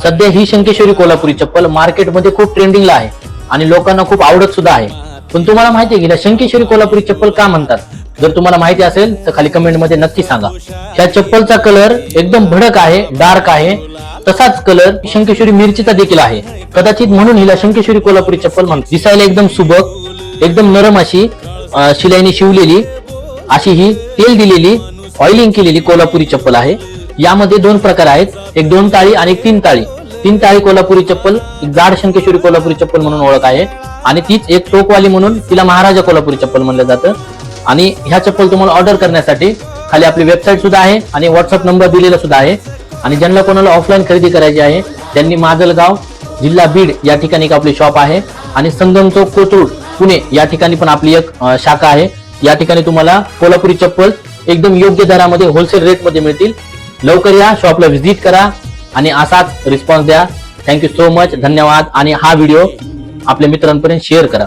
सध्या ही शंकेश्वरी कोल्हापुरी चप्पल मार्केटमध्ये खूप ट्रेंडिंगला आहे आणि लोकांना खूप आवडत सुद्धा आहे. पण तुम्हाला माहिती आहे की शंकेश्वरी कोल्हापुरी चप्पल का म्हणतात? जर तुम्हाला माहिती असेल तर खाली कमेंट मध्ये नक्की सांगा. या चप्पलचा कलर एकदम भडक आहे, डार्क आहे. तसाच कलर शंकेश्वरी मिरचीचा देखील आहे. कदाचित म्हणून हिला शंकेश्वरी कोल्हापुरी चप्पल म्हणतात. दिसायला एकदम सुबक, एकदम नरम अशी शिलाईने शिवलेली अशी ही तेल दिलेली ऑइलिंग केलेली कोल्हापुरी चप्पल आहे. यामध्ये दोन प्रकार आहेत, एक 2 ताळी आणि एक 3 ताळी. 3 ताळी कोल्हापुरी चप्पल जाड शंकेश्वरी कोल्हापुरी चप्पल म्हणून ओळख आहे आणि तीच एक टोकवाली म्हणून तिला महाराजा कोल्हापुरी चप्पल म्हणलं जातं. आणि ह्या चप्पल तुम्हाला ऑर्डर करण्यासाठी खाली आपली वेबसाईट सुद्धा आहे आणि व्हॉट्सअप नंबर दिलेला सुद्धा आहे. आणि ज्यांना कोणाला ऑफलाईन खरेदी करायची आहे त्यांनी माजलगाव, जिल्हा बीड या ठिकाणी एक आपली शॉप आहे आणि संगम चौक, कोथरूड, पुणे या ठिकाणी पण आपली एक शाखा आहे. या ठिकाणी तुम्हाला कोल्हापुरी चप्पल एकदम योग्य दरामध्ये होलसेल रेट मध्ये मिळतील. लवकर या, शॉपला व्हिजिट करा आणि असाच रिस्पॉन्स द्या. थँक्यू सो मच, धन्यवाद. आणि हा व्हिडिओ आपल्या मित्रांपर्यंत शेअर करा.